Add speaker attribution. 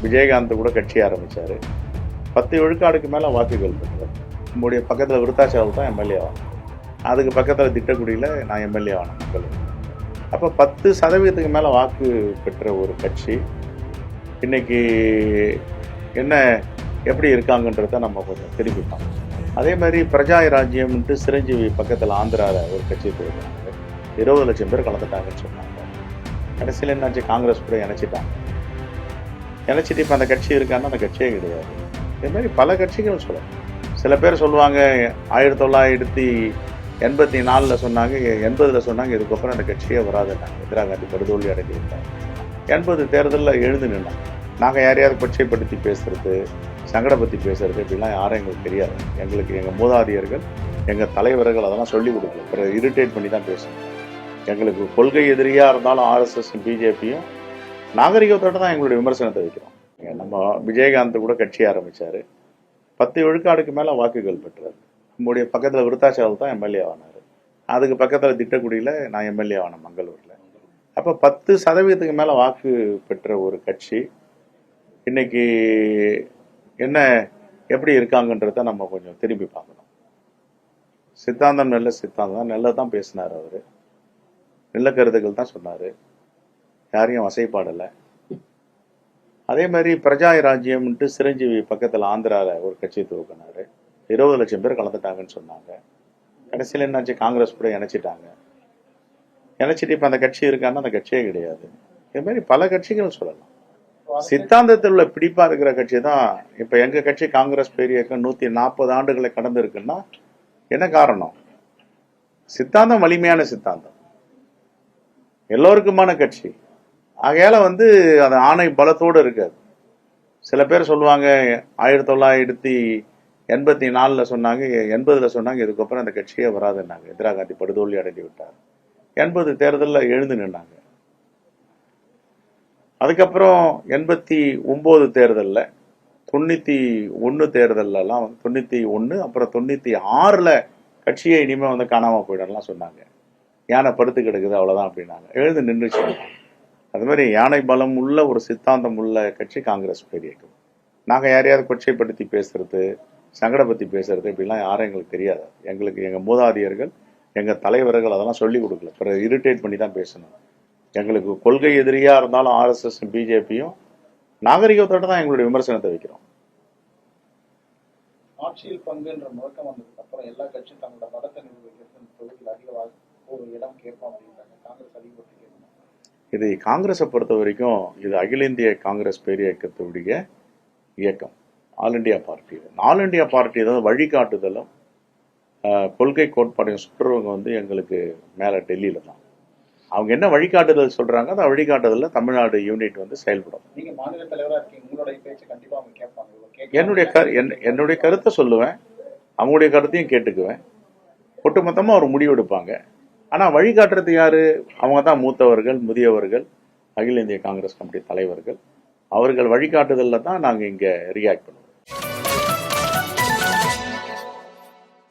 Speaker 1: விஜயகாந்த் கூட கட்சி ஆரம்பித்தார். 10 விழுக்காடுக்கு மேலே வாக்குகள் பெற்றார். நம்முடைய பக்கத்தில் விருத்தாச்சலம் தான் எம்எல்ஏ ஆகும். அதுக்கு பக்கத்தில் திட்டக்குடியில் நான் எம்எல்ஏ ஆனேன் மக்கள். அப்போ 10% மேலே வாக்கு பெற்ற ஒரு கட்சி இன்னைக்கு என்ன எப்படி இருக்காங்கன்றத நம்ம கொஞ்சம் திரும்பிப்போம். அதே மாதிரி பிரஜா ராஜ்யம்ன்ட்டு சிரஞ்சீவி பக்கத்தில் ஆந்திராவில் ஒரு கட்சி போயிருக்காங்க. 20 லட்சம் பேர் கலந்துட்டாங்கன்னு சொன்னாங்க. கடைசியில் என்னாச்சு, காங்கிரஸ் கூட இணைச்சிட்டாங்க. இணைச்சிட்டு இப்போ அந்த கட்சி இருக்கான்னா அந்த கட்சியே கிடையாது. இதே மாதிரி பல கட்சிகள் சொல்லலாம். சில பேர் சொல்லுவாங்க 1984 சொன்னாங்க, 80 சொன்னாங்க, இதுக்கப்புறம் அந்த கட்சியே வராதுன்னாங்க. இந்திரா காந்தி படுதோல்வி அடைஞ்சிருந்தாங்க. 80 தேர்தலில் எழுந்து நின்னாங்க. நாங்கள் யாரையாவது கொச்சைப்படுத்தி பேசுறது, சங்கடப்படுத்தி பேசுறது இப்படிலாம் யாரும் எங்களுக்கு தெரியாது. எங்களுக்கு எங்கள் மூதாதையர்கள், எங்கள் தலைவர்கள் அதெல்லாம் சொல்லிக் கொடுக்கல. அப்புறம் இரிட்டேட் பண்ணி தான் பேசணும். எங்களுக்கு கொள்கை எதிரியாக இருந்தாலும் RSS BJPயும் நாகரிகத்தோடு தான் எங்களுடைய விமர்சனத்தை வைக்கிறோம். நம்ம விஜயகாந்த் கூட கட்சி ஆரம்பித்தார். 10 விழுக்காடுக்கு மேலே வாக்குகள் பெற்றார். நம்முடைய பக்கத்தில் விருத்தாச்சலம் தான் எம்எல்ஏ ஆனார். அதுக்கு பக்கத்தில் திட்டக்குடியில் நான் எம்எல்ஏ ஆனேன் மங்களூரில். அப்போ 10% மேலே வாக்கு பெற்ற ஒரு கட்சி இன்னைக்கு என்ன எப்படி இருக்காங்கன்றத நம்ம கொஞ்சம் திரும்பி பார்க்கணும். சித்தாந்தம் நல்ல சித்தாந்தம் தான், நல்ல தான் பேசினார் அவர். நல்ல கருத்துக்கள் தான் சொன்னார். யாரையும் வசைப்பாடலை. அதே மாதிரி பிரஜா ராஜ்யம்ன்ட்டு சிரஞ்சீவி பக்கத்தில் ஆந்திராவில் ஒரு கட்சி துவக்கினார். 20 லட்சம் பேர் கலந்துட்டாங்கன்னு சொன்னாங்க. கடைசியில் என்னாச்சு, காங்கிரஸ் கூட இணைச்சிட்டாங்க. இணைச்சிட்டு இப்போ அந்த கட்சி இருக்கான்னா அந்த கட்சியே கிடையாது. இதே மாதிரி பல கட்சிகள் சொல்லலாம். சித்தாந்தத்தில் உள்ள பிடிப்பா இருக்கிற கட்சி தான். இப்போ எங்க கட்சி காங்கிரஸ் பேரியக்கம் 140 ஆண்டுகளை கடந்து இருக்குன்னா என்ன காரணம்? சித்தாந்தம் வலிமையான சித்தாந்தம், எல்லோருக்குமான கட்சி. ஆகையால அது ஆணை பலத்தோடு இருக்காது. சில பேர் சொல்லுவாங்க 1984 சொன்னாங்க, 80 சொன்னாங்க, இதுக்கப்புறம் அந்த கட்சியே வராதுன்னாங்க. இந்திரா காந்தி படுதோல்வி அடைந்து விட்டார். 80 தேர்தலில் எழுந்து நின்னாங்க. அதுக்கப்புறம் 89 தேர்தலில், 91 தேர்தலெல்லாம் 91 அப்புறம் 96 கட்சியை இனிமே காணாம போயிடலாம் சொன்னாங்க. யானை படுத்து கிடக்குது அவ்வளவுதான் அப்படின்னாங்க. எழுந்து நின்றுச்சு. அது மாதிரி யானை பலம் உள்ள ஒரு சித்தாந்தம் உள்ள கட்சி காங்கிரஸ் பேரியக்கம். நாங்கள் யாரையாவது கொச்சைப்படுத்தி பேசுறது, சங்கடப்படுத்தி பேசுறது இப்படிலாம் யாரும் எங்களுக்கு தெரியாது. எங்களுக்கு எங்கள் மூதாதையர்கள், எங்கள் தலைவர்கள் அதெல்லாம் சொல்லிக் கொடுக்கல. அப்புறம் இரிட்டேட் பண்ணி தான் பேசணும். எங்களுக்கு கொள்கை எதிரியாக இருந்தாலும் RSS BJPயும் நாகரிகத்தோடு தான் எங்களுடைய விமர்சனத்தை வைக்கிறோம்.
Speaker 2: ஆட்சியில் பங்குன்ற முழக்கம் வந்ததுக்கு அப்புறம் எல்லா கட்சியும் தங்களோட பலத்தை நிர்வகிக்கிறது தொகுதியில் அதிக ஒரு இடம் கேட்போம் அப்படின்றாங்க. காங்கிரஸ் அதிகப்பட்டு கேட்கணும்.
Speaker 1: இது காங்கிரஸை பொறுத்த வரைக்கும் இது அகில இந்திய காங்கிரஸ் பேரியக்கத்துடைய இயக்கம், all India party. All India party வழிகாட்டுதலும் கொள்கை கோட்பாடையும் சுற்றுறவங்க எங்களுக்கு மேலே டெல்லியில தான். அவங்க என்ன வழிகாட்டுதல் சொல்றாங்க, அந்த வழிகாட்டுதலில் தமிழ்நாடு யூனிட் செயல்படும்.
Speaker 2: நீங்க மாநில தலைவராக இருக்கீங்க, உங்களுடைய பேச்சு கண்டிப்பா அவங்க கேட்பாங்க.
Speaker 1: என்னுடைய கருத்தை சொல்லுவேன், அவங்களுடைய கருத்தையும் கேட்டுக்குவேன். ஒட்டுமொத்தமாக ஒரு முடிவு எடுப்பாங்க. ஆனால் வழிகாட்டுறது யாரு? அவங்க தான் மூத்தவர்கள், முதியவர்கள், அகில இந்திய காங்கிரஸ் கமிட்டி தலைவர்கள். அவர்கள் வழிகாட்டுதலில் தான் நாங்கள் இங்கே ரியாக்ட் பண்ணுவோம்.